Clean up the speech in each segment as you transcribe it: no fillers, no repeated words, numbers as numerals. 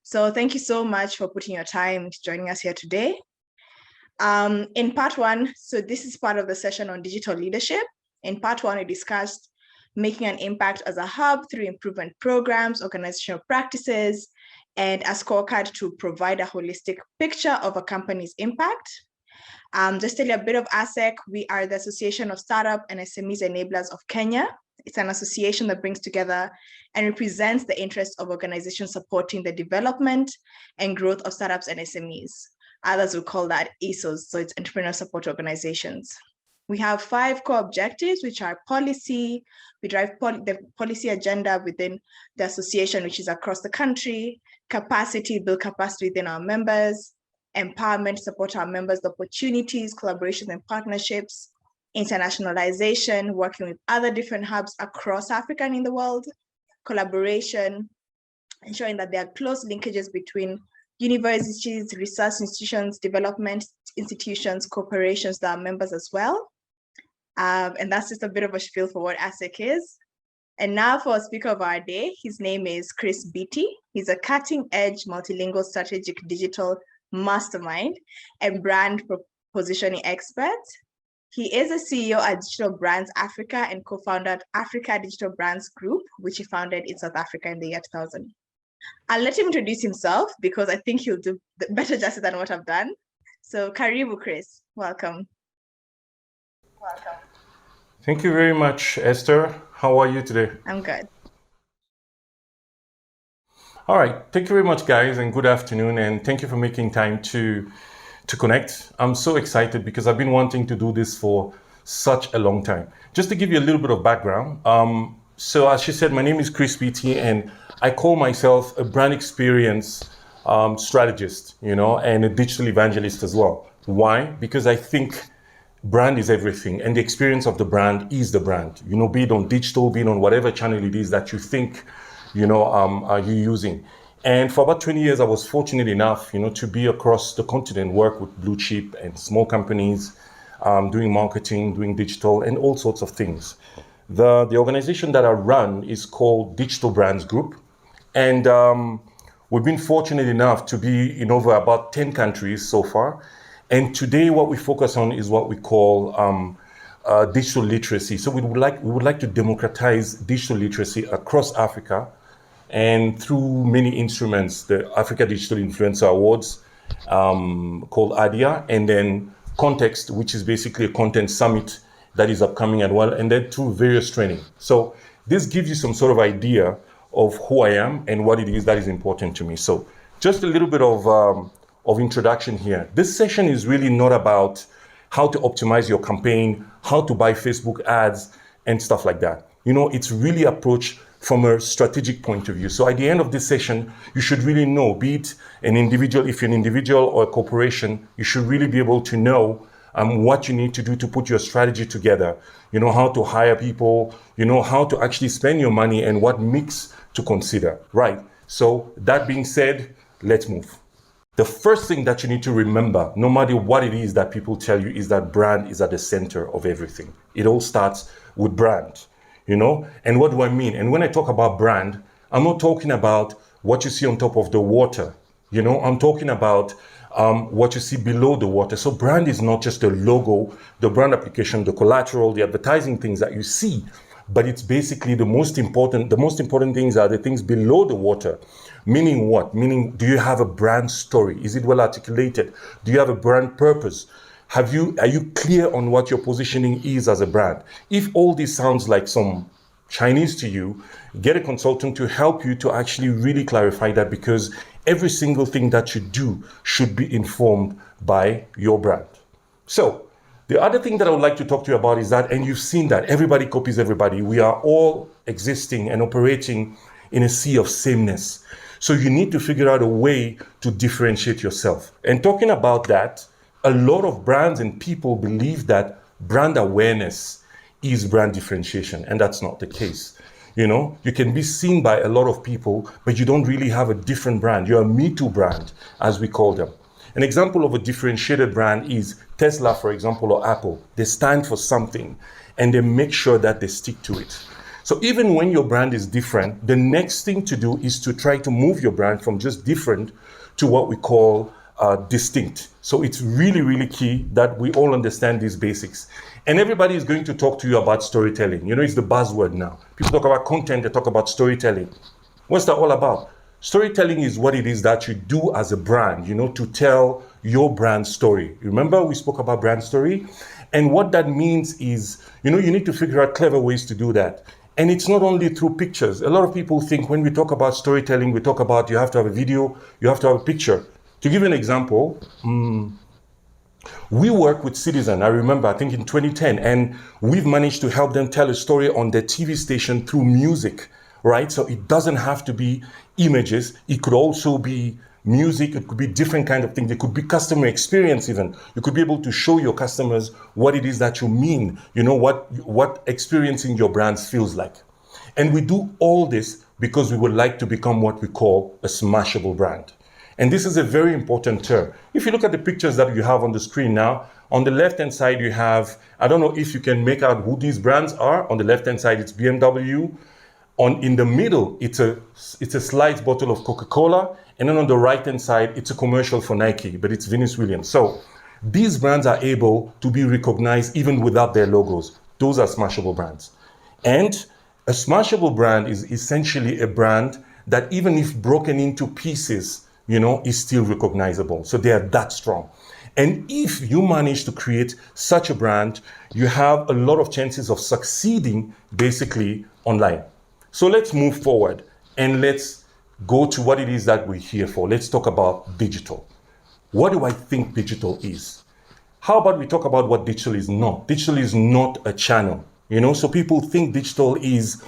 So thank you so much for putting your time to joining us here today. In part one, so this is part of the session on digital leadership. In part one, we discussed making an impact as a hub through improvement programs, organizational practices, and a scorecard to provide a holistic picture of a company's impact. Just tell you a bit of ASSEK. We are the Association of Startup and SMEs Enablers of Kenya. It's an association that brings together and represents the interests of organizations supporting the development and growth of startups and SMEs. Others will call that ESOs, so it's Entrepreneur Support Organizations. We have 5 core objectives, which are policy. We drive the policy agenda within the association, which is across the country, capacity, build capacity within our members, empowerment, support our members, the opportunities, collaborations and partnerships, internationalization, working with other different hubs across Africa and in the world, collaboration, ensuring that there are close linkages between universities, research institutions, development institutions, corporations that are members as well. And that's just a bit of a spiel for what ASSEK is. And now for our speaker of our day, his name is Chris Bitti. He's a cutting-edge multilingual strategic digital mastermind and brand positioning expert. He is a CEO at Digital Brands Africa and co-founder at Africa Digital Brands Group, which he founded in South Africa in the year 2000. I'll let him introduce himself because I think he'll do better justice than what I've done. So Karibu, Chris. Welcome. Welcome. Thank you very much, Esther. How are you today? I'm good. All right. Thank you very much, guys, and good afternoon. And thank you for making time to connect. I'm so excited because I've been wanting to do this for such a long time. Just to give you a little bit of background. So as she said, my name is Chris Bitti, and I call myself a brand experience strategist, and a digital evangelist as well. Why? Because I think brand is everything, and the experience of the brand is the brand. Be it on digital, be it on whatever channel it is that you think, you're using. And for about 20 years, I was fortunate enough, to be across the continent, work with blue chip and small companies, doing marketing, doing digital, and all sorts of things. The organization that I run is called Digital Brands Group. And we've been fortunate enough to be in over about 10 countries so far. And today what we focus on is what we call digital literacy. So we would like to democratize digital literacy across Africa, and through many instruments, the Africa Digital Influencer Awards, called ADIA, and then Context, which is basically a content summit that is upcoming as well, and then through various training. So this gives you some sort of idea of who I am and what it is that is important to me. So just a little bit of introduction here. This session is really not about how to optimize your campaign, how to buy Facebook ads and stuff like that. It's really approached from a strategic point of view. So at the end of this session, you should really know, be it an individual, if you're an individual or a corporation, you should really be able to know what you need to do to put your strategy together. How to hire people, how to actually spend your money and what mix to consider, right? So that being said, let's move. The first thing that you need to remember, no matter what it is that people tell you, is that brand is at the center of everything. It all starts with brand, And what do I mean? And when I talk about brand, I'm not talking about what you see on top of the water. I'm talking about what you see below the water. So brand is not just the logo, the brand application, the collateral, the advertising things that you see, but it's basically the most important things are the things below the water. Meaning what? Meaning, do you have a brand story? Is it well articulated? Do you have a brand purpose? Are you clear on what your positioning is as a brand? If all this sounds like some Chinese to you, get a consultant to help you to actually really clarify that, because every single thing that you do should be informed by your brand. So the other thing that I would like to talk to you about is that, and you've seen that, everybody copies everybody. We are all existing and operating in a sea of sameness. So you need to figure out a way to differentiate yourself. And talking about that, a lot of brands and people believe that brand awareness is brand differentiation, and that's not the case. You can be seen by a lot of people, but you don't really have a different brand. You're a Me Too brand, as we call them. An example of a differentiated brand is Tesla, for example, or Apple. They stand for something and they make sure that they stick to it. So even when your brand is different, the next thing to do is to try to move your brand from just different to what we call distinct. So it's really, really key that we all understand these basics. And everybody is going to talk to you about storytelling. You know, it's the buzzword now. People talk about content, they talk about storytelling. What's that all about? Storytelling is what it is that you do as a brand, you know, to tell your brand story. Remember we spoke about brand story? And what that means is, you know, you need to figure out clever ways to do that. And it's not only through pictures. A lot of people think when we talk about storytelling, we talk about you have to have a video, you have to have a picture. To give you an example, we work with Citizen, I remember, I think in 2010, and we've managed to help them tell a story on their TV station through music, right? So it doesn't have to be images. It could also be music. It could be different kind of things. It could be customer experience even. You could be able to show your customers what it is that you mean, you know, what experiencing your brands feels like. And we do all this because we would like to become what we call a smashable brand. And this is a very important term. If you look at the pictures that you have on the screen now, on the left-hand side, you have, I don't know if you can make out who these brands are. On the left-hand side, it's BMW. In the middle, it's a slight bottle of Coca-Cola. And then on the right-hand side, it's a commercial for Nike, but it's Venus Williams. So these brands are able to be recognized even without their logos. Those are smashable brands. And a smashable brand is essentially a brand that even if broken into pieces, you know, is still recognizable. So they are that strong. And if you manage to create such a brand, you have a lot of chances of succeeding basically online. So let's move forward and let's go to what it is that we're here for. Let's talk about digital. What do I think digital is? How about we talk about what digital is not? Digital is not a channel, you know, so people think digital is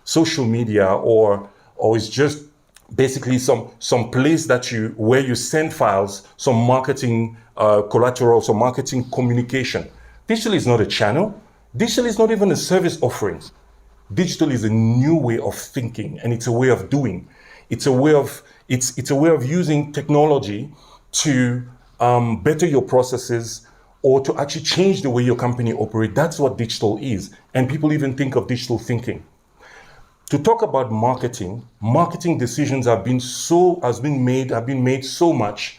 social media or it's just basically some place that where you send files, some marketing collateral, some marketing communication. Digital is not a channel. Digital is not even a service offering. Digital is a new way of thinking, and it's a way of doing. It's a way of using technology to better your processes or to actually change the way your company operates. That's what digital is, and people even think of digital thinking. To talk about marketing decisions have been made so much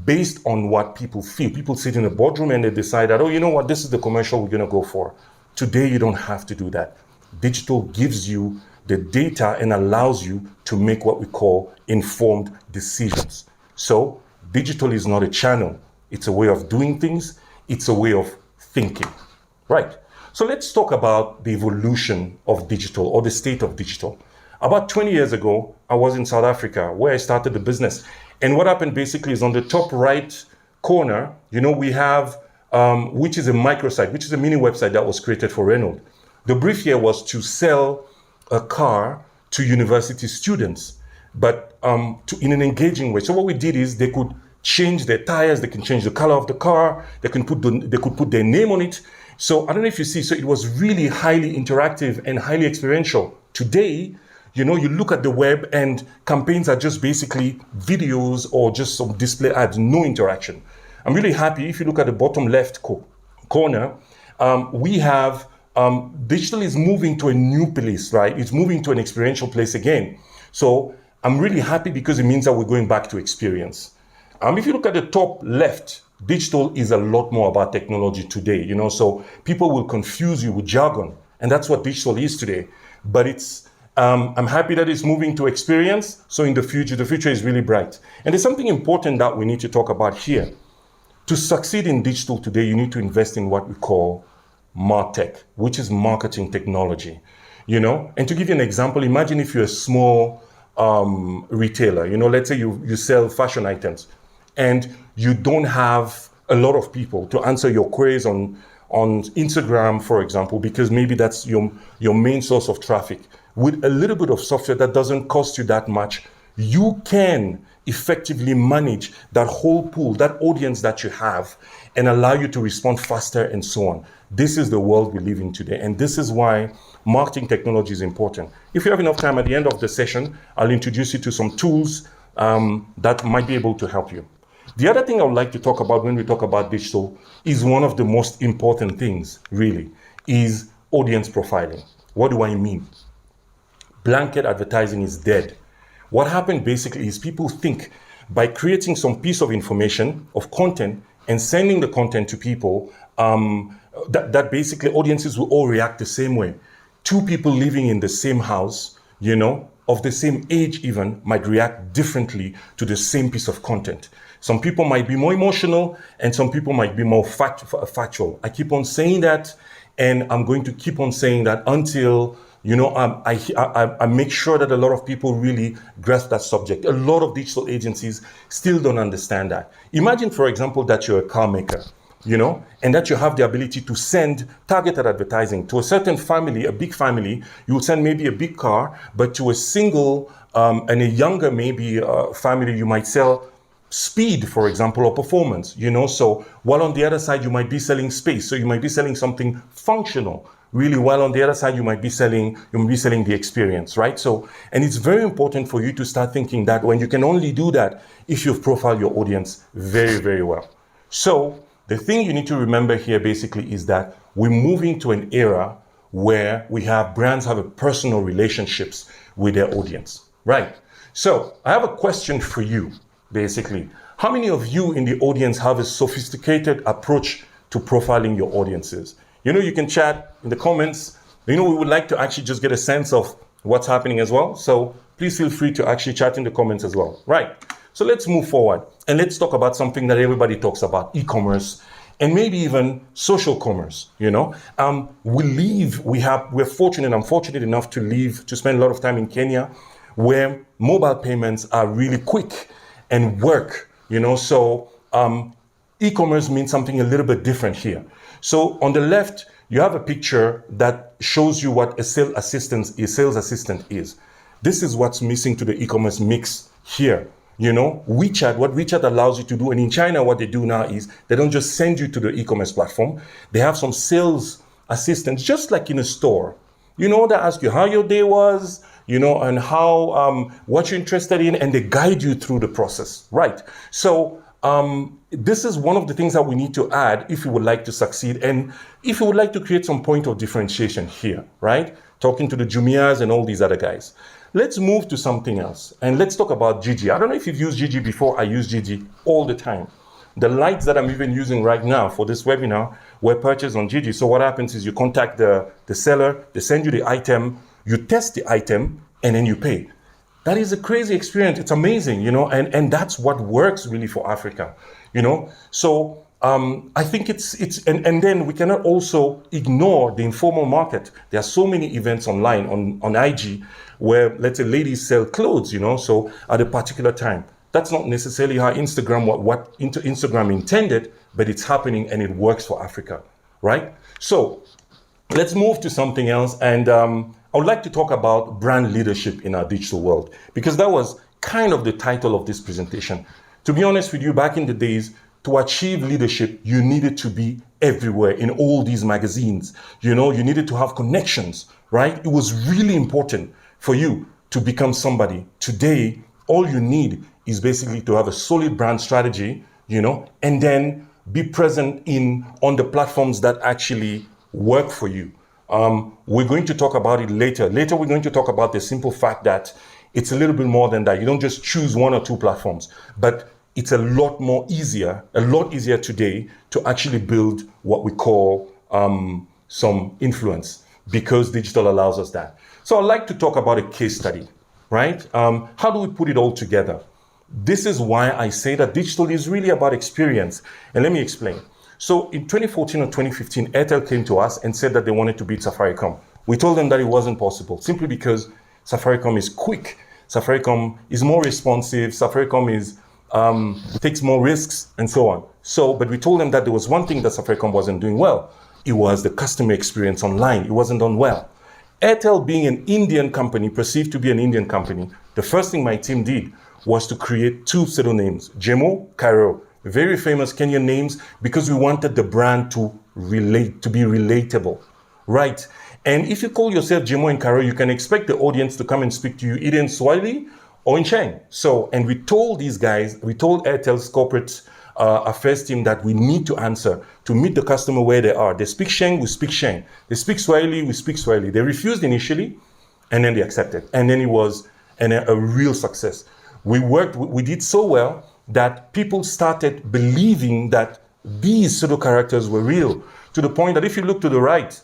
based on what people feel. People sit in a boardroom and they decide that, oh, you know what, this is the commercial we're going to go for. Today, you don't have to do that. Digital gives you the data and allows you to make what we call informed decisions. So digital is not a channel. It's a way of doing things. It's a way of thinking, right? So let's talk about the evolution of digital or the state of digital. About 20 years ago, I was in South Africa where I started the business. And what happened basically is on the top right corner, you know, we have, which is a microsite, which is a mini website that was created for Renault. The brief here was to sell a car to university students, but in an engaging way. So what we did is they could change their tires, they can change the color of the car, they could put their name on it. So I don't know if you see, so it was really highly interactive and highly experiential. Today, you know, you look at the web and campaigns are just basically videos or just some display ads, no interaction. I'm really happy. If you look at the bottom left corner, we have digital is moving to a new place, right? It's moving to an experiential place again. So I'm really happy because it means that we're going back to experience. If you look at the top left, digital is a lot more about technology today, you know, so people will confuse you with jargon, and that's what digital is today. But it's, I'm happy that it's moving to experience. So in the future is really bright. And there's something important that we need to talk about here. To succeed in digital today, you need to invest in what we call MarTech, which is marketing technology, you know. And to give you an example, imagine if you're a small retailer, you know, let's say you sell fashion items and you don't have a lot of people to answer your queries on Instagram, for example, because maybe that's your main source of traffic. With a little bit of software that doesn't cost you that much, you can effectively manage that whole pool, that audience that you have, and allow you to respond faster and so on. This is the world we live in today, and this is why marketing technology is important. If you have enough time at the end of the session, I'll introduce you to some tools that might be able to help you. The other thing I would like to talk about when we talk about digital is one of the most important things, really, is audience profiling. What do I mean? blanket advertising is dead. What happened basically is people think by creating some piece of information, of content, and sending the content to people, that basically audiences will all react the same way. Two people living in the same house, of the same age even, might react differently to the same piece of content. Some people might be more emotional and some people might be more factual. I keep on saying that, and I'm going to keep on saying that until I make sure that a lot of people really grasp that subject. A lot of digital agencies still don't understand that. Imagine, for example, that you're a car maker, and that you have the ability to send targeted advertising to a certain family, a big family. You will send maybe a big car, but to a single and a younger maybe family, you might sell speed, for example, or performance, so while on the other side you might be selling space, so you might be selling something functional, really, while on the other side you might be selling the experience, right? So, and it's very important for you to start thinking that when you can only do that if you've profiled your audience very, very well. So the thing you need to remember here basically is that we're moving to an era where brands have a personal relationships with their audience, right? So I have a question for you. Basically, how many of you in the audience have a sophisticated approach to profiling your audiences? You can chat in the comments. We would like to actually just get a sense of what's happening as well. So please feel free to actually chat in the comments as well. Right. So let's move forward and let's talk about something that everybody talks about, e-commerce and maybe even social commerce. I'm fortunate enough to spend a lot of time in Kenya, where mobile payments are really quick and work, so e-commerce means something a little bit different here. So on the left, you have a picture that shows you what a sales assistant is. This is what's missing to the e-commerce mix here. WeChat, what WeChat allows you to do, and in China, what they do now is they don't just send you to the e-commerce platform. They have some sales assistants, just like in a store, that ask you how your day was, and how, what you're interested in, and they guide you through the process, right? So this is one of the things that we need to add if you would like to succeed, and if you would like to create some point of differentiation here, right? Talking to the Jumias and all these other guys. Let's move to something else, and let's talk about Gigi. I don't know if you've used Gigi before. I use Gigi all the time. The lights that I'm even using right now for this webinar were purchased on Gigi. So what happens is you contact the seller, they send you the item, you test the item, and then you pay. That is a crazy experience. It's amazing, and that's what works really for Africa, So I think and then we cannot also ignore the informal market. There are so many events online on IG where, let's say, ladies sell clothes, so at a particular time. That's not necessarily how Instagram intended, but it's happening and it works for Africa, right? So let's move to something else. And I would like to talk about brand leadership in our digital world, because that was kind of the title of this presentation. To be honest with you, back in the days, to achieve leadership, you needed to be everywhere in all these magazines. You needed to have connections, right? It was really important for you to become somebody. Today, all you need is basically to have a solid brand strategy, and then be present on the platforms that actually work for you. We're going to talk about it later. Later, we're going to talk about the simple fact that it's a little bit more than that. You don't just choose one or two platforms, but it's a lot easier today to actually build what we call some influence, because digital allows us that. So I'd like to talk about a case study, right? How do we put it all together? This is why I say that digital is really about experience. And let me explain. So in 2014 or 2015, Airtel came to us and said that they wanted to beat Safaricom. We told them that it wasn't possible, simply because Safaricom is quick. Safaricom is more responsive. Safaricom takes more risks and so on. But we told them that there was one thing that Safaricom wasn't doing well. It was the customer experience online. It wasn't done well. Airtel, being an Indian company, perceived to be an Indian company, the first thing my team did was to create two pseudonames, Jemo, Cairo, very famous Kenyan names, because we wanted the brand to be relatable, right? And if you call yourself Jemo and Cairo, you can expect the audience to come and speak to you either in Swahili or in Sheng. And we told Airtel's corporate affairs team that we need to answer to meet the customer where they are. They speak Sheng, we speak Sheng. They speak Swahili, we speak Swahili. They refused initially, And then they accepted. And then it was a real success. We did so well that people started believing that these pseudo characters were real, to the point that if you look to the right,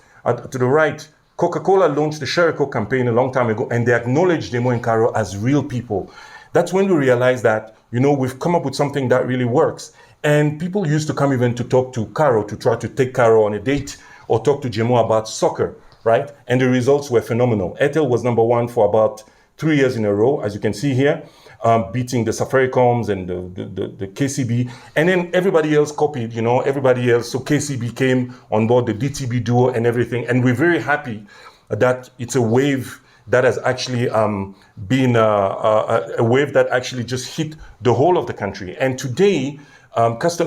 Coca-Cola launched the Share a Coke campaign a long time ago, and they acknowledged Demo and Caro as real people. That's when we realized that, we've come up with something that really works. And people used to come even to talk to Caro, to try to take Caro on a date, or talk to Jemo about soccer, right? And the results were phenomenal. Airtel was number one for about 3 years in a row, as you can see here, beating the Safaricom's and the KCB. And then everybody else copied, everybody else. So KCB came on board, the DTB duo and everything. And we're very happy that it's a wave that has actually been a wave that actually just hit the whole of the country. And today,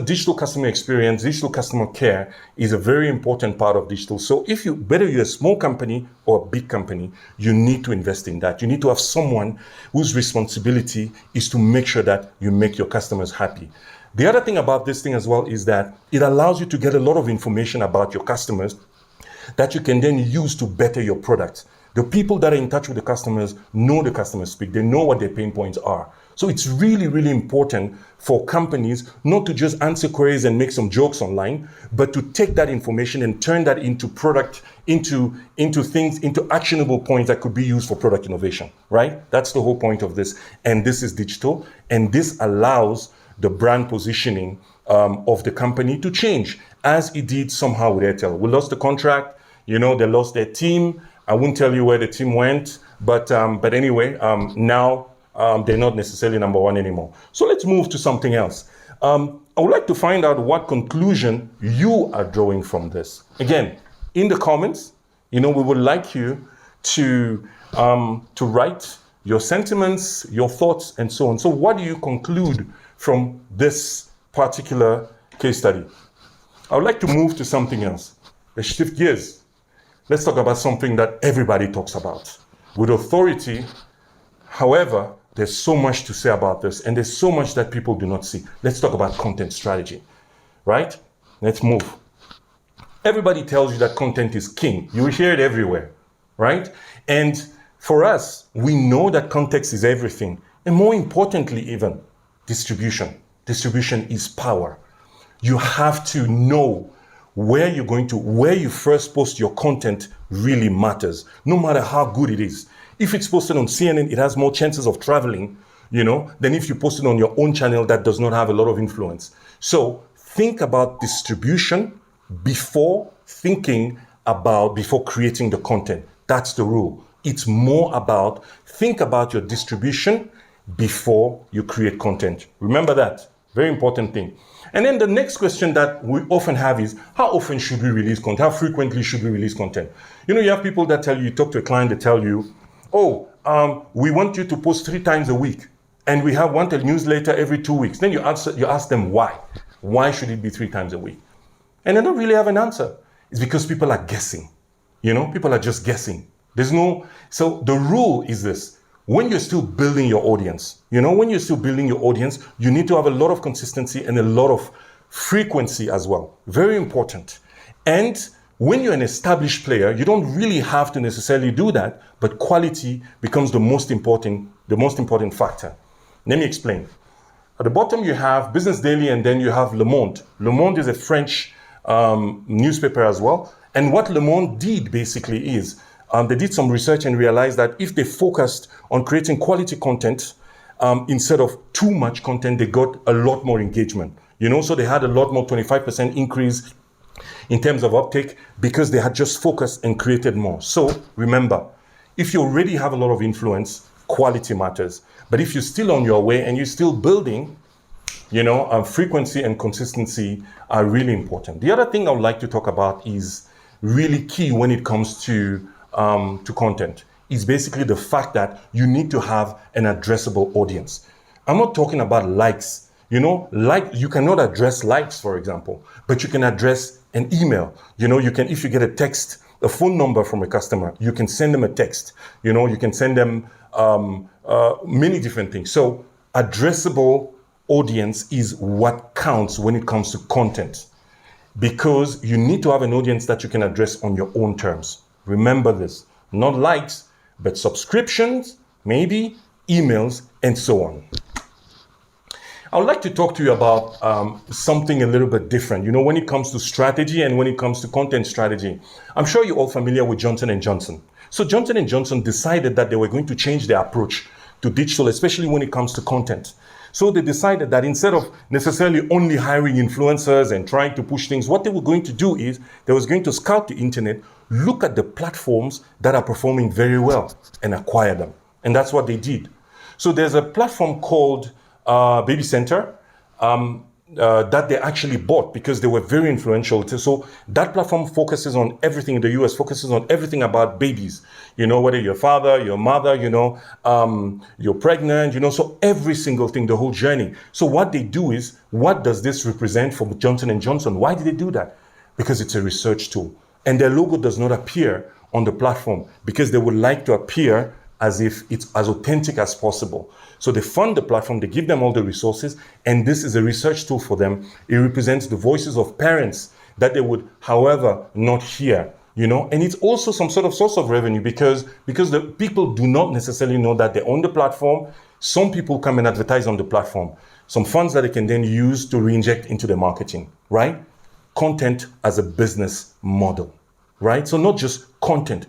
digital customer experience, digital customer care is a very important part of digital. So whether you're a small company or a big company, you need to invest in that. You need to have someone whose responsibility is to make sure that you make your customers happy. The other thing about this thing as well is that it allows you to get a lot of information about your customers that you can then use to better your product. The people that are in touch with the customers know the customer speak. They know what their pain points are. So it's really, really important for companies not to just answer queries and make some jokes online, but to take that information and turn that into product, into things, into actionable points that could be used for product innovation, right? That's the whole point of this. And this is digital. And this allows the brand positioning of the company to change, as it did somehow with Airtel. We lost the contract, they lost their team. I won't tell you where the team went, but anyway, now they're not necessarily number one anymore. So let's move to something else. I would like to find out what conclusion you are drawing from this. Again, in the comments, we would like you to write your sentiments, your thoughts, and so on. So what do you conclude from this particular case study? I would like to move to something else. Let's shift gears. Let's talk about something that everybody talks about with authority. However, there's so much to say about this, and there's so much that people do not see. Let's talk about content strategy, right? Let's move. Everybody tells you that content is king. You will hear it everywhere, right? And for us, we know that context is everything. And more importantly, even distribution. Distribution is power. You have to know where you first post your content really matters, no matter how good it is. If it's posted on CNN, it has more chances of traveling, than if you post it on your own channel that does not have a lot of influence. So think about distribution before creating the content. That's the rule. It's more about, think about your distribution before you create content. Remember that. Very important thing. And then the next question that we often have is, how often should we release content? How frequently should we release content? You have people that tell you talk to a client, they tell you, we want you to post 3 times a week, and we want a newsletter every 2 weeks. Then you ask them why. Why should it be 3 times a week? And they don't really have an answer. It's because people are guessing. People are just guessing. So the rule is this. When you're still building your audience, you need to have a lot of consistency and a lot of frequency as well. Very important. And when you're an established player, you don't really have to necessarily do that, but quality becomes the most important factor. Let me explain. At the bottom, you have Business Daily, and then you have Le Monde. Le Monde is a French newspaper as well. And what Le Monde did basically is, they did some research and realized that if they focused on creating quality content instead of too much content, they got a lot more engagement. So they had a lot more, 25% increase in terms of uptake, because they had just focused and created more. So remember, if you already have a lot of influence, quality matters. But if you're still on your way and you're still building, frequency and consistency are really important. The other thing I would like to talk about is really key when it comes to content, is basically the fact that you need to have an addressable audience. I'm not talking about likes. You cannot address likes, for example, but you can address an email. If you get a text, a phone number from a customer, you can send them a text. You can send them many different things. So addressable audience is what counts when it comes to content, because you need to have an audience that you can address on your own terms. Remember this, not likes, but subscriptions, maybe, emails, and so on. I would like to talk to you about something a little bit different, when it comes to strategy and when it comes to content strategy. I'm sure you're all familiar with Johnson & Johnson. So Johnson & Johnson decided that they were going to change their approach to digital, especially when it comes to content. So they decided that instead of necessarily only hiring influencers and trying to push things, what they were going to do is they was going to scout the internet, look at the platforms that are performing very well and acquire them. And that's what they did. So there's a platform called Baby Center that they actually bought because they were very influential. So that platform focuses on everything in the US, focuses on everything about babies. Whether you're a father, your mother, you're pregnant, so every single thing, the whole journey. So what they do is, what does this represent for Johnson & Johnson? Why did they do that? Because it's a research tool. And their logo does not appear on the platform because they would like to appear as if it's as authentic as possible. So they fund the platform, they give them all the resources, and this is a research tool for them. It represents the voices of parents that they would, however, not hear, and it's also some sort of source of revenue because the people do not necessarily know that they own the platform. Some people come and advertise on the platform, some funds that they can then use to reinject into the marketing, right? Content as a business model, right? So not just content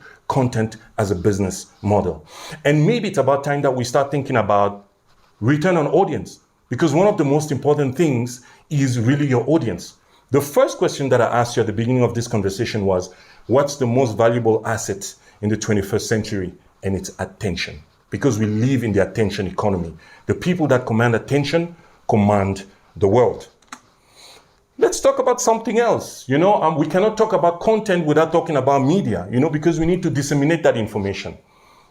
as a business model. And maybe it's about time that we start thinking about return on audience, because one of the most important things is really your audience. The first question that I asked you at the beginning of this conversation was, what's the most valuable asset in the 21st century? And it's attention, because we live in the attention economy. The people that command attention command the world. Let's talk about something else. We cannot talk about content without talking about media, because we need to disseminate that information.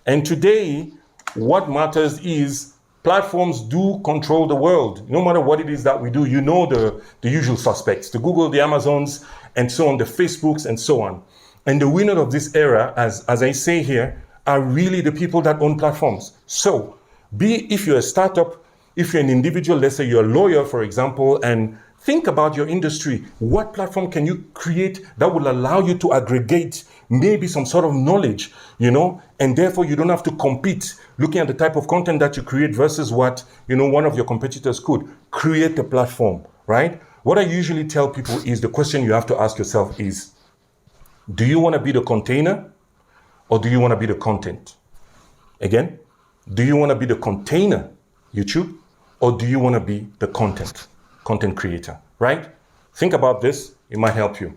And today, what matters is platforms do control the world. No matter what it is that we do, the usual suspects, the Google, the Amazons, and so on, the Facebooks, and so on. And the winner of this era, as I say here, are really the people that own platforms. So, if you're a startup, if you're an individual, let's say you're a lawyer, for example, and think about your industry. What platform can you create that will allow you to aggregate maybe some sort of knowledge, and therefore you don't have to compete looking at the type of content that you create versus what, one of your competitors could. Create a platform, right? What I usually tell people is the question you have to ask yourself is, do you want to be the container or do you want to be the content? Again, do you want to be the container, YouTube, or do you want to be the content creator, right? Think about this, it might help you.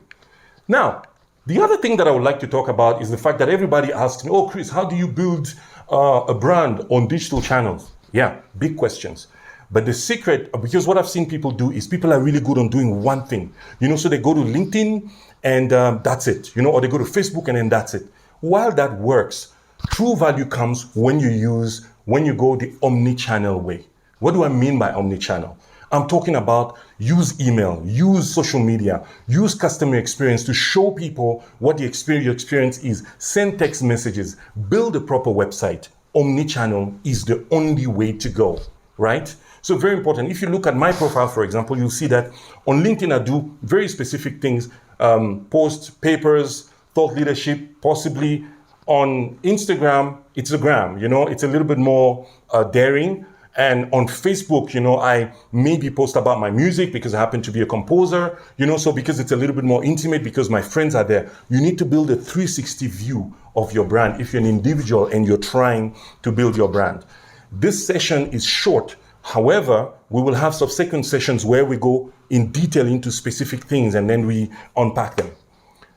Now, the other thing that I would like to talk about is the fact that everybody asks me, oh, Chris, how do you build a brand on digital channels? Yeah, big questions. But the secret, because what I've seen people do is people are really good on doing one thing, so they go to LinkedIn and that's it, or they go to Facebook and then that's it. While that works, true value comes when you go the omni-channel way. What do I mean by omni-channel? I'm talking about use email, use social media, use customer experience to show people what your experience is. Send text messages, build a proper website. Omnichannel is the only way to go, right? So very important. If you look at my profile, for example, you'll see that on LinkedIn, I do very specific things, post papers, thought leadership, possibly. On Instagram, it's a gram, it's a little bit more daring. And on Facebook, I maybe post about my music because I happen to be a composer, so because it's a little bit more intimate, because my friends are there. You need to build a 360 view of your brand if you're an individual and you're trying to build your brand. This session is short. However, we will have subsequent sessions where we go in detail into specific things and then we unpack them.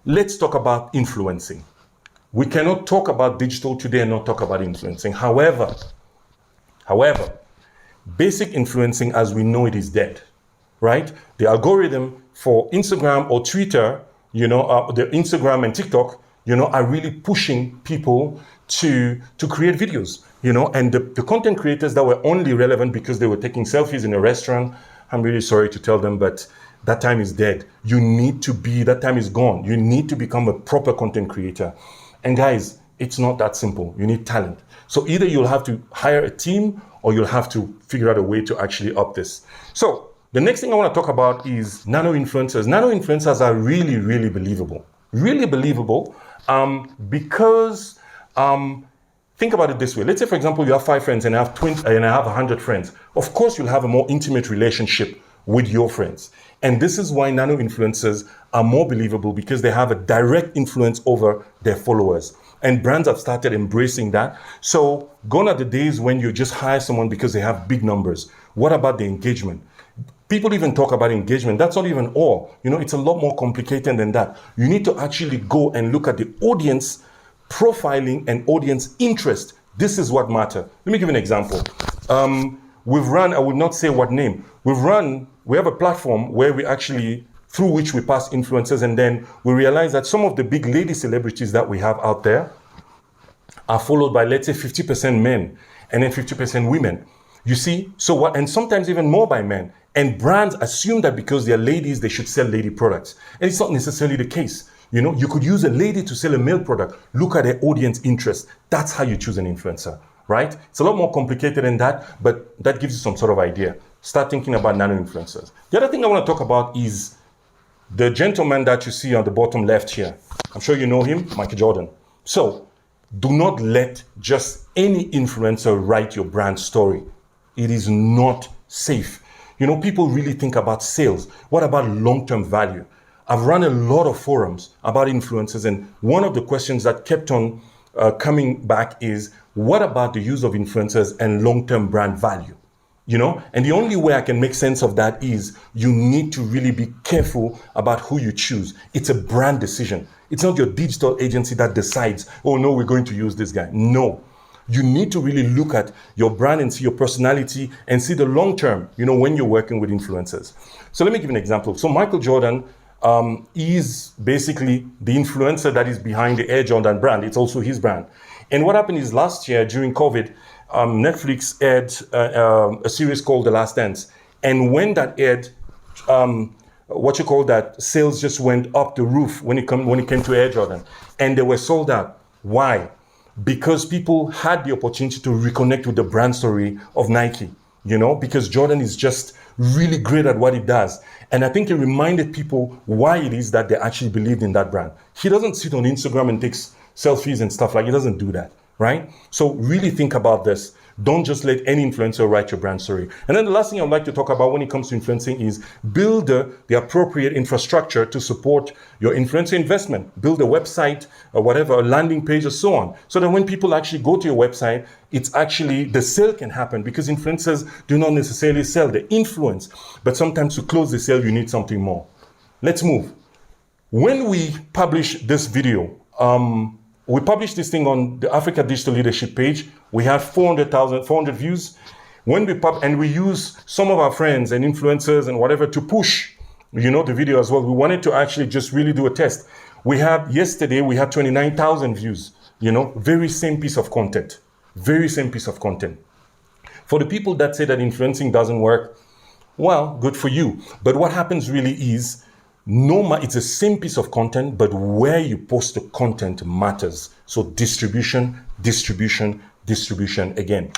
Let's talk about influencing. We cannot talk about digital today and not talk about influencing. However, basic influencing as we know it is dead, right? The algorithm for Instagram or Twitter, the Instagram and TikTok, are really pushing people to create videos, and the content creators that were only relevant because they were taking selfies in a restaurant, I'm really sorry to tell them, but that time is dead. That time is gone. You need to become a proper content creator. And guys, it's not that simple. You need talent. So either you'll have to hire a team or you'll have to figure out a way to actually up this. So the next thing I want to talk about is nano influencers. Nano influencers are really, really believable. Really believable because think about it this way. Let's say, for example, you have 5 friends and I have 20, and I have 100 friends. Of course, you'll have a more intimate relationship with your friends. And this is why nano influencers are more believable, because they have a direct influence over their followers. And brands have started embracing that. So gone are the days when you just hire someone because they have big numbers. What about the engagement? People even talk about engagement. That's not even all. It's a lot more complicated than that. You need to actually go and look at the audience profiling and audience interest. This is what matters. Let me give you an example. We've run, I would not say what name. We have a platform where we actually, through which we pass influencers, and then we realize that some of the big lady celebrities that we have out there are followed by, let's say, 50% men and then 50% women. You see? So what? And sometimes even more by men. And brands assume that because they're ladies, they should sell lady products. And it's not necessarily the case. You could use a lady to sell a male product. Look at their audience interest. That's how you choose an influencer, right? It's a lot more complicated than that, but that gives you some sort of idea. Start thinking about nano influencers. The other thing I want to talk about is the gentleman that you see on the bottom left here. I'm sure you know him, Michael Jordan. So do not let just any influencer write your brand story. It is not safe. People really think about sales. What about long-term value? I've run a lot of forums about influencers, and one of the questions that kept on coming back is, what about the use of influencers and long-term brand value? And the only way I can make sense of that is you need to really be careful about who you choose. It's a brand decision. It's not your digital agency that decides, oh no, we're going to use this guy. No. You need to really look at your brand and see your personality and see the long term, when you're working with influencers. So let me give an example. So Michael Jordan is basically the influencer that is behind the Air Jordan brand. It's also his brand. And what happened is last year during COVID, Netflix aired a series called The Last Dance. And when that aired, sales just went up the roof when it came to Air Jordan. And they were sold out. Why? Because people had the opportunity to reconnect with the brand story of Nike, because Jordan is just really great at what he does. And I think it reminded people why it is that they actually believed in that brand. He doesn't sit on Instagram and takes selfies and stuff like he doesn't do that, right? So really think about this. Don't just let any influencer write your brand story. And then the last thing I'd like to talk about when it comes to influencing is build the appropriate infrastructure to support your influencer investment. Build a website or whatever, a landing page or so on. So that when people actually go to your website, it's actually, the sale can happen, because influencers do not necessarily sell, they influence. But sometimes to close the sale, you need something more. Let's move. When we publish this video, we published this thing on the Africa Digital Leadership page. We had 400 views. When we use some of our friends and influencers and whatever to push, the video as well. We wanted to actually just really do a test. Yesterday, we had 29,000 views, very same piece of content. Very same piece of content. For the people that say that influencing doesn't work, well, good for you. But what happens really is, it's the same piece of content, but where you post the content matters. So distribution again.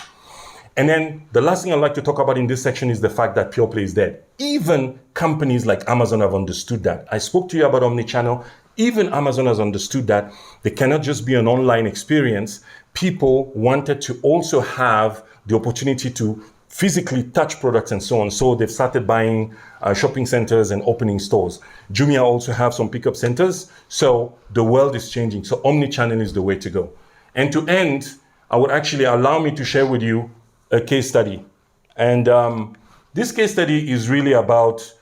And then the last thing I'd like to talk about in this section is the fact that pure play is dead. Even companies like Amazon have understood that. I spoke to you about omnichannel. Even Amazon has understood that they cannot just be an online experience. People wanted to also have the opportunity to physically touch products and so on. So they've started buying shopping centers and opening stores. Jumia also have some pickup centers. So the world is changing. So omnichannel is the way to go. And to end, I would actually allow me to share with you a case study. And this case study is really about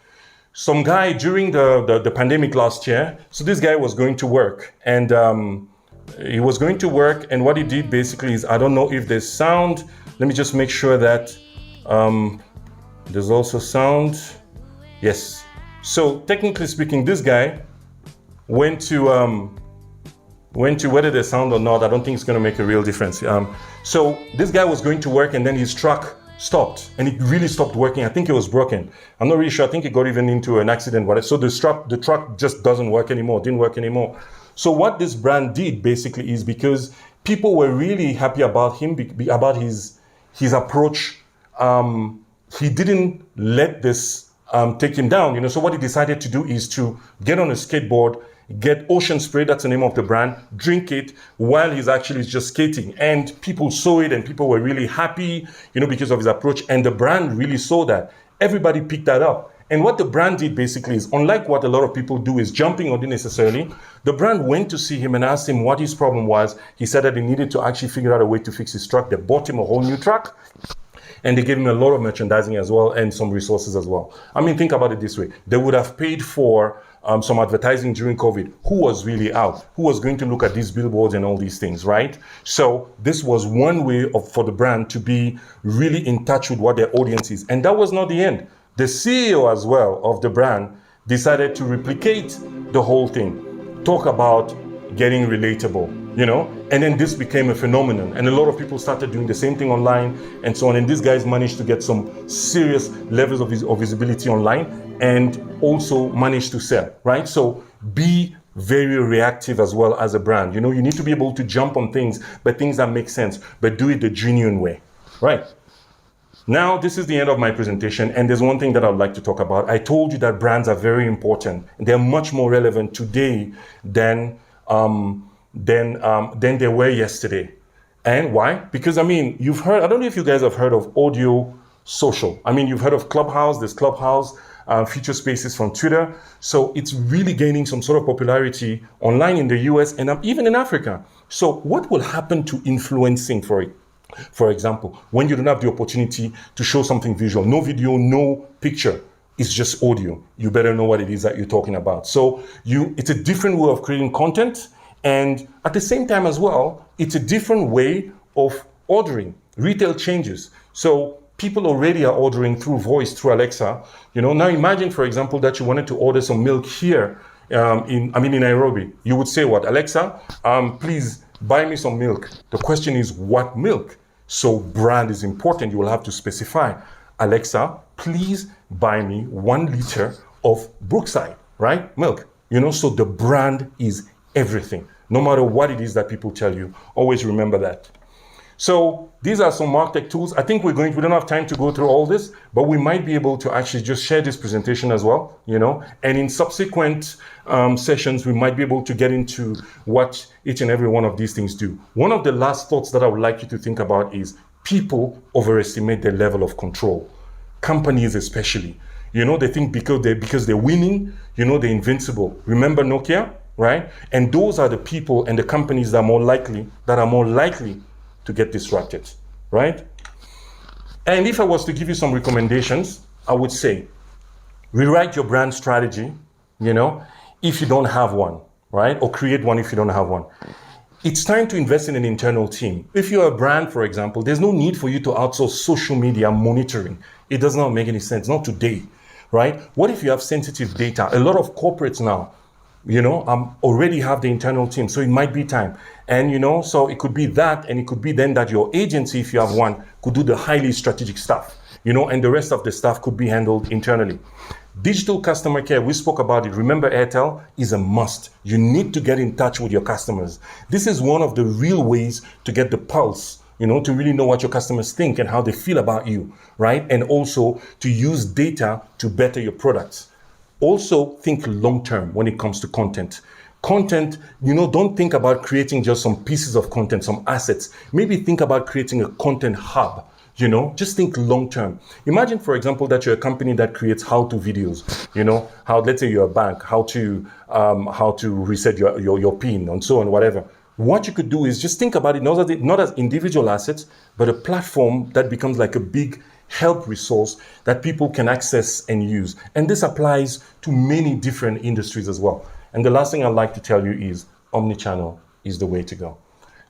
some guy during the pandemic last year. So this guy was going to work, and he was going to work. And what he did basically is, I don't know if there's sound. Let me just make sure that there's also sound. Yes. So technically speaking, this guy went to whether there's sound or not, I don't think it's going to make a real difference. So this guy was going to work, and then his truck stopped, and it really stopped working. I think it was broken. I'm not really sure. I think it got even into an accident. So the truck just doesn't work anymore, didn't work anymore. So what this brand did basically is, because people were really happy about him, about his approach, he didn't let this take him down. So what he decided to do is to get on a skateboard get Ocean Spray, that's the name of the brand, drink it while he's actually just skating. And people saw it and people were really happy, because of his approach. And the brand really saw that. Everybody picked that up. And what the brand did basically is, unlike what a lot of people do is jumping on it necessarily, the brand went to see him and asked him what his problem was. He said that he needed to actually figure out a way to fix his truck. They bought him a whole new truck. And they gave him a lot of merchandising as well and some resources as well. I mean, think about it this way. They would have paid for some advertising during COVID. Who was really out? Who was going to look at these billboards and all these things, right? So this was one way for the brand to be really in touch with what their audience is. And that was not the end. The CEO as well of the brand decided to replicate the whole thing. Talk about getting relatable, and then this became a phenomenon, and a lot of people started doing the same thing online and so on, and these guys managed to get some serious levels of visibility online and also managed to sell, right? So be very reactive as well as a brand. You need to be able to jump on things, but things that make sense, but do it the genuine way, right? Now, this is the end of my presentation, and there's one thing that I'd like to talk about. I told you that brands are very important. They're much more relevant today than they were yesterday. And why? Because, you've heard, I don't know if you guys have heard of audio social. You've heard of Clubhouse, there's Clubhouse, Feature Spaces from Twitter. So it's really gaining some sort of popularity online in the US and even in Africa. So what will happen to influencing for it? For example, when you don't have the opportunity to show something visual, no video, no picture, it's just audio. You better know what it is that you're talking about. So it's a different way of creating content. And at the same time as well, it's a different way of ordering. Retail changes. So people already are ordering through voice, through Alexa. Now imagine, for example, that you wanted to order some milk here in Nairobi. You would say what? Alexa, please buy me some milk. The question is, what milk? So brand is important. You will have to specify. Alexa, please buy me 1 liter of Brookside, right? Milk. So the brand is everything. No matter what it is that people tell you, always remember that. So these are some MarTech tools. I think we don't have time to go through all this, but we might be able to actually just share this presentation as well, and in subsequent sessions, we might be able to get into what each and every one of these things do. One of the last thoughts that I would like you to think about is people overestimate their level of control. Companies especially, they think because they're winning, they're invincible. Remember Nokia, right? And those are the people and the companies that are more likely to get disrupted, right? And if I was to give you some recommendations, I would say, rewrite your brand strategy, if you don't have one, right? Or create one if you don't have one. It's time to invest in an internal team. If you're a brand, for example, there's no need for you to outsource social media monitoring. It does not make any sense, not today, right? What if you have sensitive data? A lot of corporates now, already have the internal team, so it might be time. And, so it could be that, and it could be then that your agency, if you have one, could do the highly strategic stuff, and the rest of the stuff could be handled internally. Digital customer care, we spoke about it. Remember, Airtel is a must. You need to get in touch with your customers. This is one of the real ways to get the pulse, to really know what your customers think and how they feel about you, right? And also to use data to better your products. Also, think long-term when it comes to content. Content, don't think about creating just some pieces of content, some assets. Maybe think about creating a content hub. Just think long-term. Imagine, for example, that you're a company that creates how-to videos. How, let's say you're a bank, how to reset your PIN and so on, whatever. What you could do is just think about it not as individual assets, but a platform that becomes like a big help resource that people can access and use. And this applies to many different industries as well. And the last thing I'd like to tell you is omnichannel is the way to go.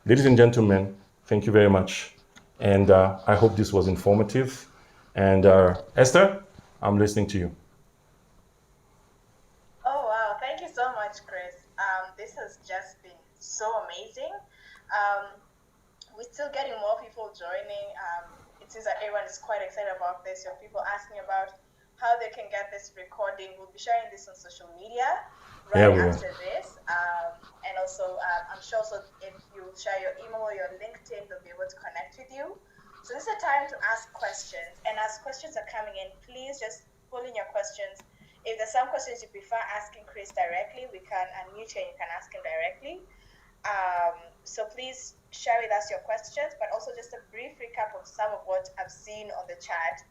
Ladies and gentlemen, thank you very much. And I hope this was informative. And Esther, I'm listening to you. Oh, wow. Thank you so much, Chris. This has just been so amazing. We're still getting more people joining. It seems that everyone is quite excited about this. You have people asking about how they can get this recording. We'll be sharing this on social media after this. And also, I'm sure if you share your email or your LinkedIn, they'll be able to connect with you. So this is a time to ask questions. And as questions are coming in, please just pull in your questions If there's some questions you prefer asking Chris directly, we can unmute you and you can ask him directly. So please share with us your questions, but also just a brief recap of some of what I've seen on the chat.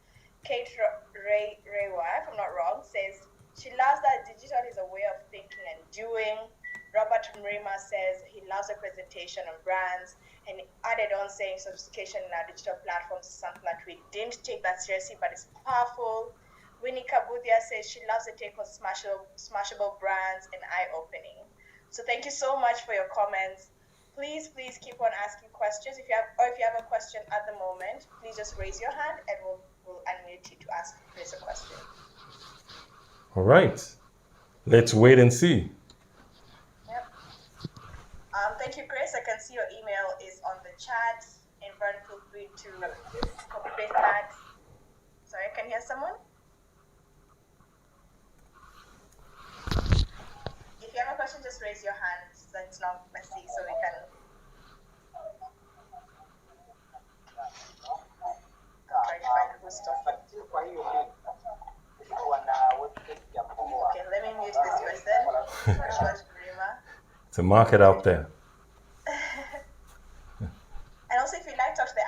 Kate Rewa, if I'm not wrong, says she loves that digital is a way of thinking and doing. Robert Mrima says he loves the presentation on brands, and added on saying sophistication in our digital platforms is something that we didn't take that seriously, but it's powerful. Winnie Kabudia says she loves the take on smashable brands and eye-opening. So thank you so much for your comments. Please keep on asking questions. If you have a question at the moment, please just raise your hand and we'll unmute you to ask Chris a question. All right. Let's wait and see. Yep. Thank you, Chris. I can see your email is on the chat. And Vern, feel free to copy paste that. Sorry, can you hear someone? If you have a question, just raise your hand so it's not messy, so we can. I'll try to find who's talking. Okay, let me mute this person. It's a market out there. And also, if you'd like to talk to the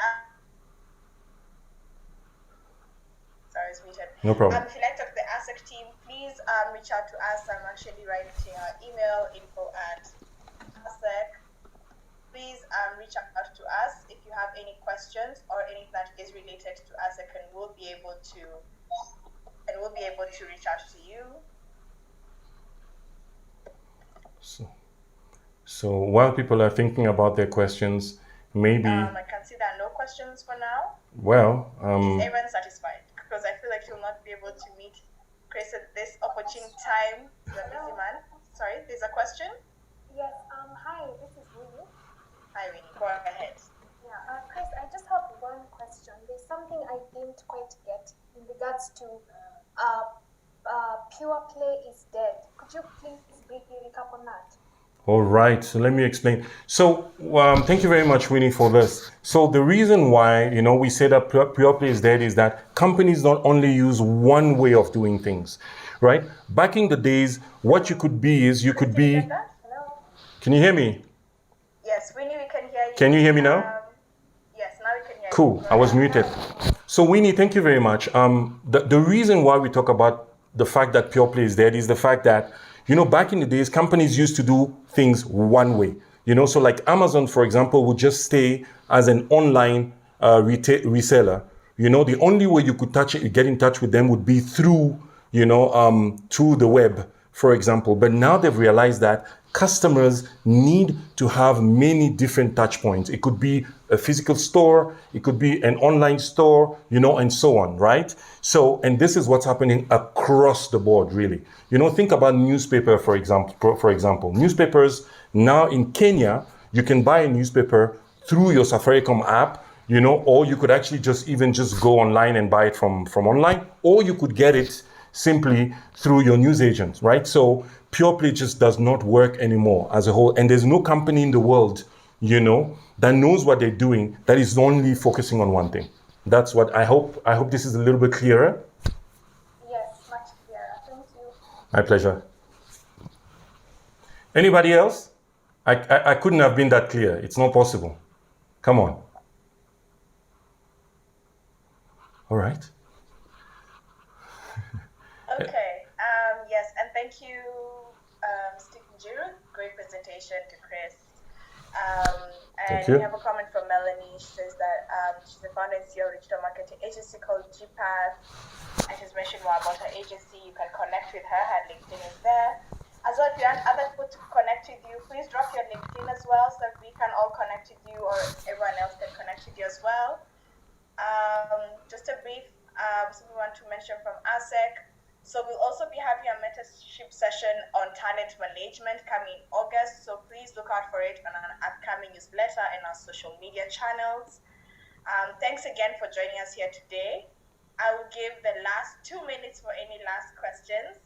sorry, it's muted. No problem. If you'd like to talk to the ASSEK team, please reach out to us. I'm actually writing our email info@ASSEK. Please reach out to us if you have any questions or anything that is related to ASSEK, and we'll be able to reach out to you. So while people are thinking about their questions, maybe I can see there are no questions for now. Well, is everyone satisfied? Because I feel like you'll not be able to meet Chris at this opportune time. You're a busy man. Sorry, there's a question? Yes, hi, this is Winnie. Hi, Winnie, go ahead. Yeah, Chris, I just have one question. There's something I didn't quite get in regards to pure play is dead. Could you please briefly recap on that? All right, so let me explain. So thank you very much, Winnie, for this. So the reason why, we say that pure play is dead is that companies not only use one way of doing things, right? Back in the days, what you could be is Hello? Can you hear me? Yes, Winnie, we can hear you. Can you hear me now? Yes, now we can hear you. Cool, I was muted. So Winnie, thank you very much. The reason why we talk about the fact that pure play is dead is the fact that, back in the days, companies used to do things one way. So like Amazon, for example, would just stay as an online reseller. The only way you could get in touch with them would be through, through the web, for example. But now they've realized that customers need to have many different touch points. It could be a physical store, it could be an online store, and so on, right? So, and this is what's happening across the board, really. Think about newspaper, for example. Newspapers, now in Kenya, you can buy a newspaper through your Safaricom app, or you could actually just go online and buy it from online, or you could get it simply through your news agent, right? So pure play just does not work anymore as a whole. And there's no company in the world, that knows what they're doing, that is only focusing on one thing. That's what I hope this is a little bit clearer. Yes, much clearer. Thank you. My pleasure. Anybody else? I couldn't have been that clear. It's not possible. Come on. All right. Okay. Yes, and thank you, Stephen Giroux. Great presentation to Chris. And we have a comment from Melanie. She says that she's the founder and CEO of a digital marketing agency called GPath. And she's mentioned more about her agency. You can connect with her. Her LinkedIn is there. As well, if you want other people to connect with you, please drop your LinkedIn as well so that we can all connect with you, or everyone else can connect with you as well. Just a brief, something we want to mention from ASSEK. So we'll also be having a mentorship session on talent management coming in August. So please look out for it on an upcoming newsletter and our social media channels. Thanks again for joining us here today. I will give the last 2 minutes for any last questions,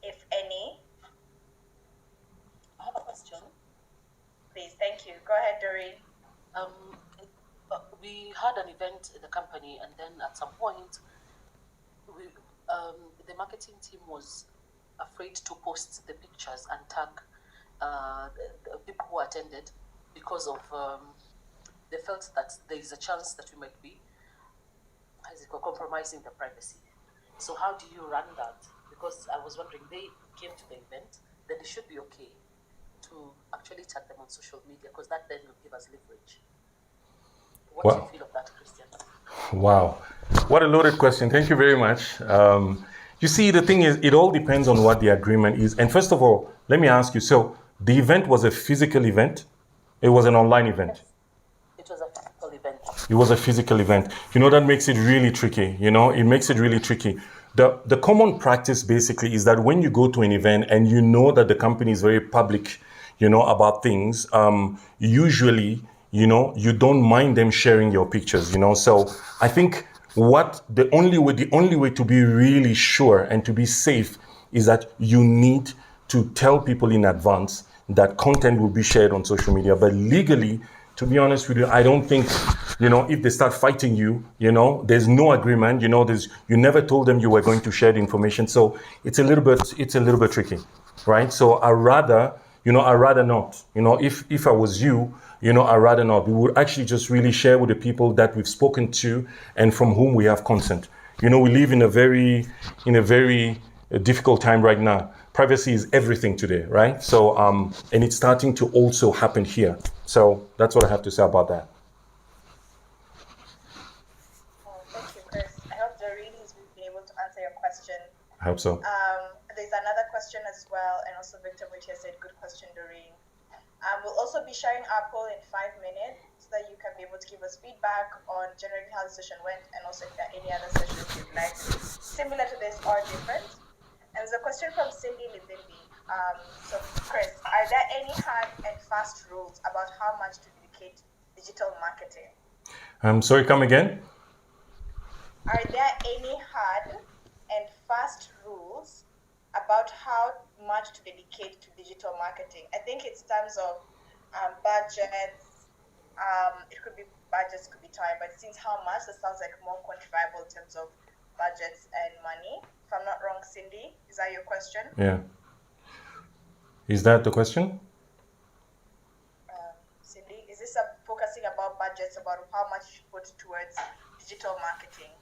if any. I have a question. Please, thank you. Go ahead, Doreen. We had an event in the company, and then at some point, the marketing team was afraid to post the pictures and tag the people who attended because of they felt that there is a chance that we might be compromising the privacy. So how do you run that? Because I was wondering, they came to the event, then it should be okay to actually tag them on social media, because that then will give us leverage. What do you feel of that, Christian? Wow. What a loaded question. Thank you very much. You see, the thing is, it all depends on what the agreement is. And first of all, let me ask you, so the event was a physical event? It was an online event? It was a physical event. It was a physical event. You know, that makes it really tricky. You know, it makes it really tricky. The common practice basically is that when you go to an event and you know that the company is very public, you know, about things, usually, you know, you don't mind them sharing your pictures, you know. So I think the only way to be really sure and to be safe is that you need to tell people in advance that content will be shared on social media. But legally, to be honest with you, I don't think, you know, if they start fighting you, you know, there's no agreement, you know, you never told them you were going to share the information. So it's a little bit tricky, right? So I'd rather not, you know, if I was you, you know, I'd rather not. We would actually just really share with the people that we've spoken to and from whom we have consent. You know, we live in a very difficult time right now. Privacy is everything today, right? So, and it's starting to also happen here. So that's what I have to say about that. Thank you, Chris. I hope Doreen has been able to answer your question. I hope so. There's another question as well, and also Victor Bitti said, good question, Doreen. We'll also be sharing our poll in 5 minutes so that you can be able to give us feedback on generally how the session went, and also if there are any other sessions you'd like similar to this or different. And there's a question from Cindy Livimbi. So Chris, are there any hard and fast rules about how much to dedicate digital marketing? I'm sorry, come again? Are there any hard and fast rules about how much to dedicate to digital marketing? I think it's terms of budgets. It could be budgets, could be time, but since how much, that sounds like more quantifiable in terms of budgets and money. If I'm not wrong, Cindy, is that your question? Yeah. Is that the question? Cindy, is this focusing about budgets, about how much you put towards digital marketing?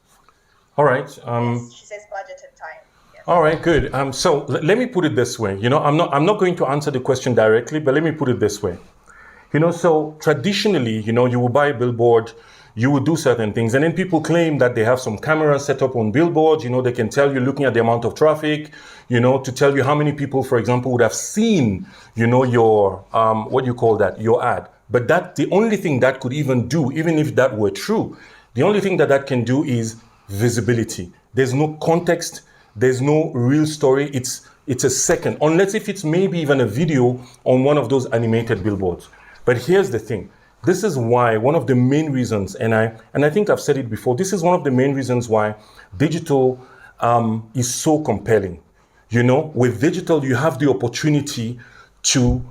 All right. Yes, she says budget and time. Yes. All right, good. So let me put it this way. You know, I'm not going to answer the question directly, but let me put it this way. You know, so traditionally, you know, you will buy a billboard, you will do certain things, and then people claim that they have some cameras set up on billboards. You know, they can tell you, looking at the amount of traffic, you know, to tell you how many people, for example, would have seen, you know, your your ad. But the only thing that could even do, even if that were true, the only thing that can do is visibility. There's no context. There's no real story. It's a second, unless if it's maybe even a video on one of those animated billboards. But here's the thing. This is why one of the main reasons, and I think I've said it before, this is one of the main reasons why digital is so compelling. You know, with digital, you have the opportunity to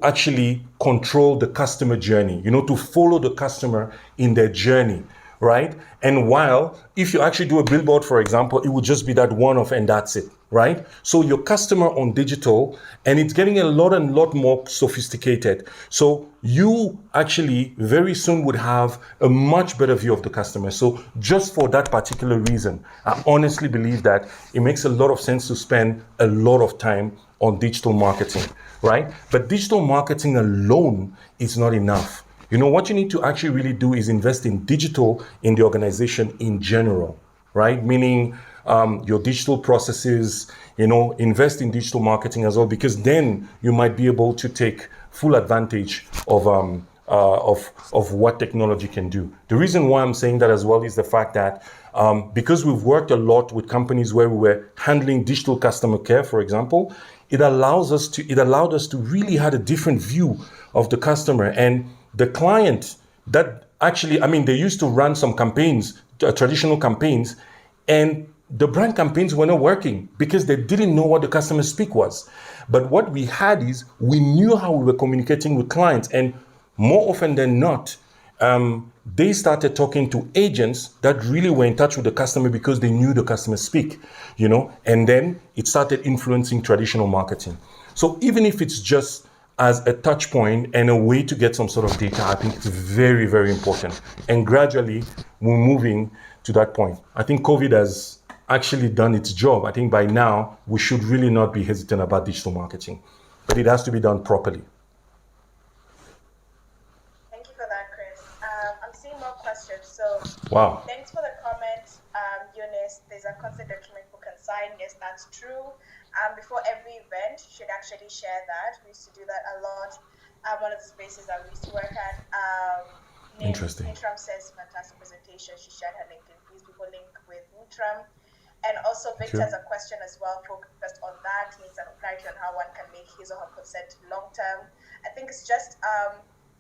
actually control the customer journey, you know, to follow the customer in their journey, right? And while if you actually do a billboard, for example, it would just be that one-off and that's it, right? So your customer on digital, and it's getting a lot more sophisticated. So you actually very soon would have a much better view of the customer. So just for that particular reason, I honestly believe that it makes a lot of sense to spend a lot of time on digital marketing, right? But digital marketing alone is not enough. You know, what you need to actually really do is invest in digital in the organization in general, right? Meaning your digital processes, you know, invest in digital marketing as well, because then you might be able to take full advantage of what technology can do. The reason why I'm saying that as well is the fact that because we've worked a lot with companies where we were handling digital customer care, for example, it allowed us to really have a different view of the customer and the client. That actually, I mean, they used to run some campaigns, traditional campaigns, and the brand campaigns were not working because they didn't know what the customer speak was. But what we had is we knew how we were communicating with clients, and more often than not, they started talking to agents that really were in touch with the customer because they knew the customer speak, and then it started influencing traditional marketing. So even if it's just as a touch point and a way to get some sort of data, I think it's very, very important. And gradually we're moving to that point. I think COVID has actually done its job. I think by now we should really not be hesitant about digital marketing, but it has to be done properly. Thank you for that, Chris. I'm seeing more questions. So Wow. Thanks for the comment, Eunice. There's a consent document book and sign. Yes, that's true. Before every event, you should actually share that. We used to do that a lot. One of the spaces that we used to work at. Interesting. Nitram says, fantastic presentation. She shared her LinkedIn. Please people link with Nitram. And also Victor has a question as well, focused on that. He needs an clarity on how one can make his or her consent long term. I think it's just,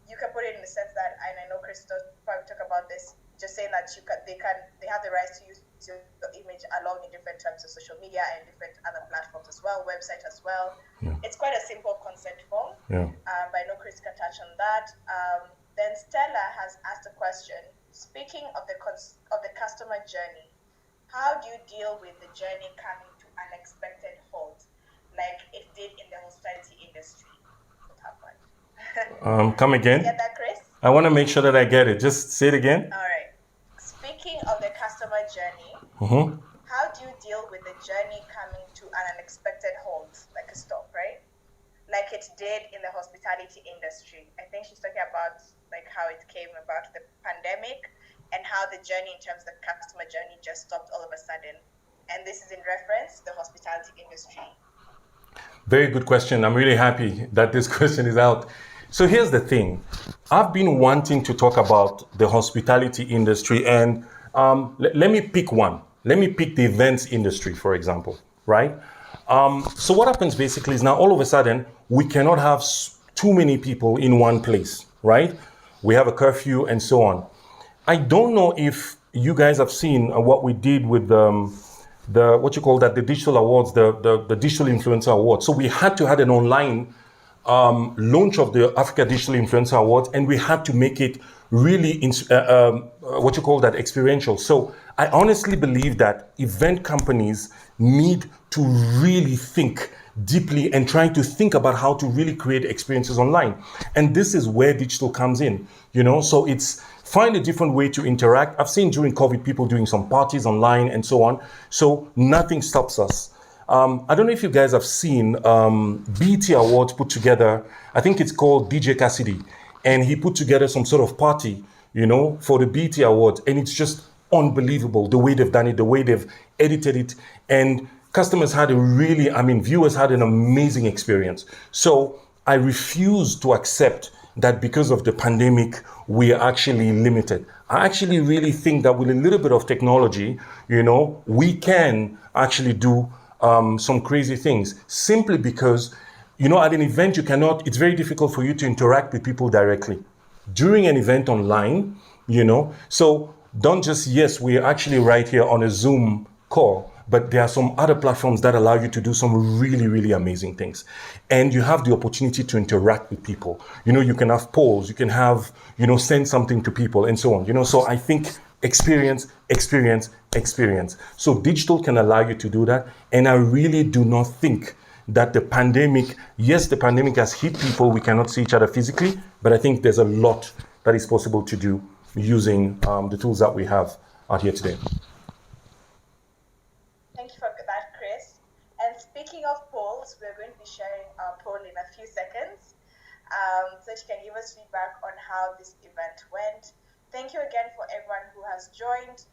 you can put it in the sense that, and I know Chris probably talk about this, just saying that they have the right to use your image along in different terms of social media and different other platforms as well, website as well. Yeah. It's quite a simple consent form, but I know Chris can touch on that. Then Stella has asked a question. Speaking of the customer journey, how do you deal with the journey coming to unexpected halt, like it did in the hospitality industry? What happened? Come again? Get that, Chris? I want to make sure that I get it. Just say it again. All right. Speaking of the customer journey, how do you deal with the journey coming to an unexpected halt, like a stop, right? Like it did in the hospitality industry. I think she's talking about like how it came about the pandemic and how the journey in terms of the customer journey just stopped all of a sudden. And this is in reference to the hospitality industry. Very good question. I'm really happy that this question is out. So here's the thing. I've been wanting to talk about the hospitality industry, and let me pick one. Let me pick the events industry, for example, right? So what happens basically is now all of a sudden, we cannot have too many people in one place, right? We have a curfew and so on. I don't know if you guys have seen what we did with the digital awards, the digital influencer awards. So we had to have an online launch of the Africa Digital Influencer Awards, and we had to make it really experiential. So I honestly believe that event companies need to really think deeply and trying to think about how to really create experiences online. And this is where digital comes in, so it's find a different way to interact. I've seen during COVID people doing some parties online and so on. So nothing stops us. I don't know if you guys have seen Bitti Awards put together. I think it's called DJ Cassidy. And he put together some sort of party, for the Bitti Awards. And it's just unbelievable the way they've done it, the way they've edited it. And customers had viewers had an amazing experience. So I refuse to accept that because of the pandemic, we are actually limited. I actually really think that with a little bit of technology, we can actually do some crazy things, simply because, at an event, it's very difficult for you to interact with people directly. During an event online, so don't just, yes, we're actually right here on a Zoom call, but there are some other platforms that allow you to do some really, really amazing things. And you have the opportunity to interact with people. You can have polls, you can have, send something to people and so on. So I think experience. So digital can allow you to do that. And I really do not think that the pandemic has hit people. We cannot see each other physically, but I think there's a lot that is possible to do using the tools that we have out here today. Thank you for that, Chris. And speaking of polls, we're going to be sharing our poll in a few seconds, so that you can give us feedback on how this event went. Thank you again for everyone who has joined.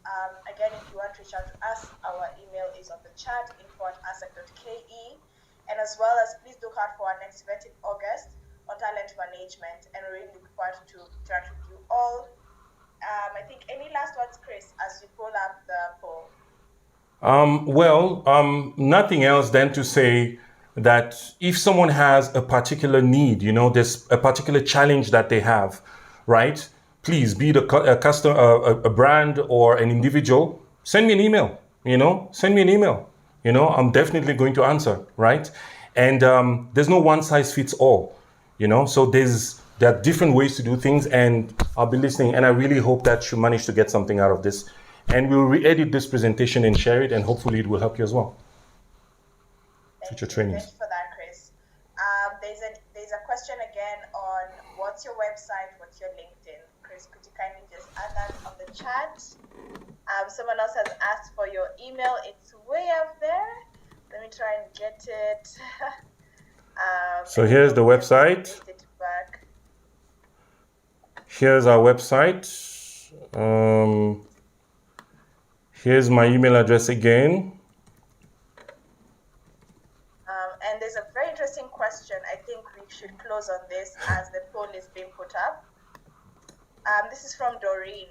Again, if you want to reach out to us, our email is on the chat, info@assek.ke. And as well as, please look out for our next event in August on talent management. And we really look forward to interact with you all. I think any last words, Chris, as you pull up the poll? Nothing else than to say that if someone has a particular need, there's a particular challenge that they have, right? Please, be it a customer, a brand, or an individual, send me an email. I'm definitely going to answer, right? And there's no one size fits all, so there's There are different ways to do things, and I'll be listening. And I really hope that you manage to get something out of this. And we'll re-edit this presentation and share it, and hopefully it will help you as well. Future trainings. Thanks for that, Chris. There's a question again on what's your website, what's your LinkedIn. Chris, could you kindly just add that on the chat? Someone else has asked for your email. It's way up there. Let me try and get it. So here's the website. Here's our website. Here's my email address again. And there's a very interesting question. I think we should close on this as the poll is being put up. This is from Doreen.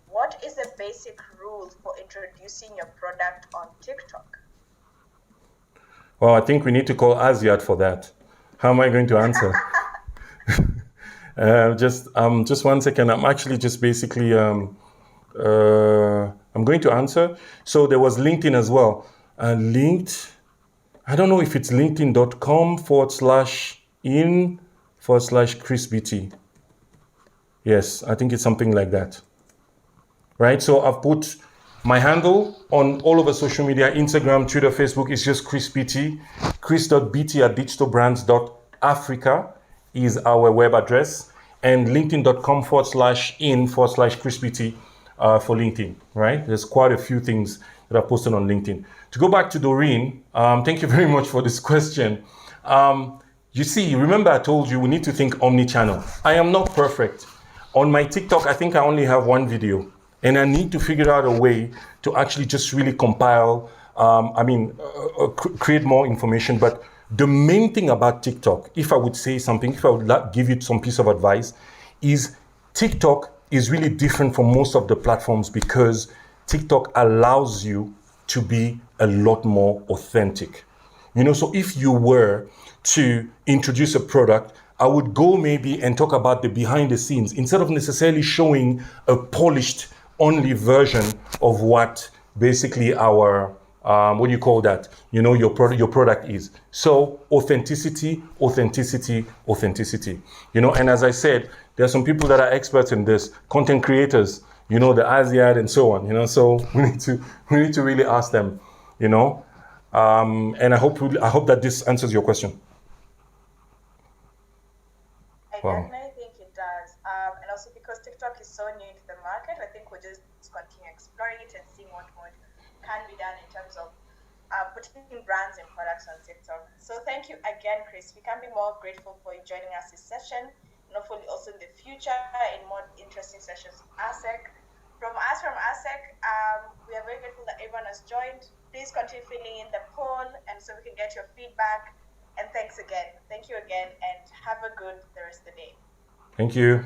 What is the basic rule for introducing your product on TikTok? Well, I think we need to call Aziad for that. How am I going to answer? Just 1 second. I'm actually just basically, I'm going to answer. So there was LinkedIn as well. Linked, I don't know if it's linkedin.com/in/Chris Bitti. Yes, I think it's something like that. Right? So I've put my handle on all over social media, Instagram, Twitter, Facebook, is just Chris Bitti. chris.bitti@digitalbrands.africa is our web address, and linkedin.com/in/Chris Bitti for LinkedIn, right? There's quite a few things that are posted on LinkedIn. To go back to Doreen, thank you very much for this question. You see, remember I told you we need to think omni-channel. I am not perfect. On my TikTok, I think I only have one video, and I need to figure out a way to actually just really compile, create more information. But the main thing about TikTok, if I would say something, if I would give you some piece of advice, is TikTok is really different from most of the platforms because TikTok allows you to be a lot more authentic. So if you were to introduce a product, I would go maybe and talk about the behind the scenes instead of necessarily showing a polished only version of what basically our your product is. So authenticity. And as I said, there are some people that are experts in this, content creators, the Aziad and so on, so we need to really ask them, and I hope that this answers your question. I definitely think it does. And also because TikTok is so new to the market, I think we'll just continue exploring it and seeing what more can be done in terms of putting brands and products on TikTok. So thank you again, Chris. We can't be more grateful for you joining us this session, and hopefully also in the future in more interesting sessions with ASSEK. From ASSEK, we are very grateful that everyone has joined. Please continue filling in the poll, and so we can get your feedback. And thanks again. Thank you again, and have a good the rest of the day. Thank you.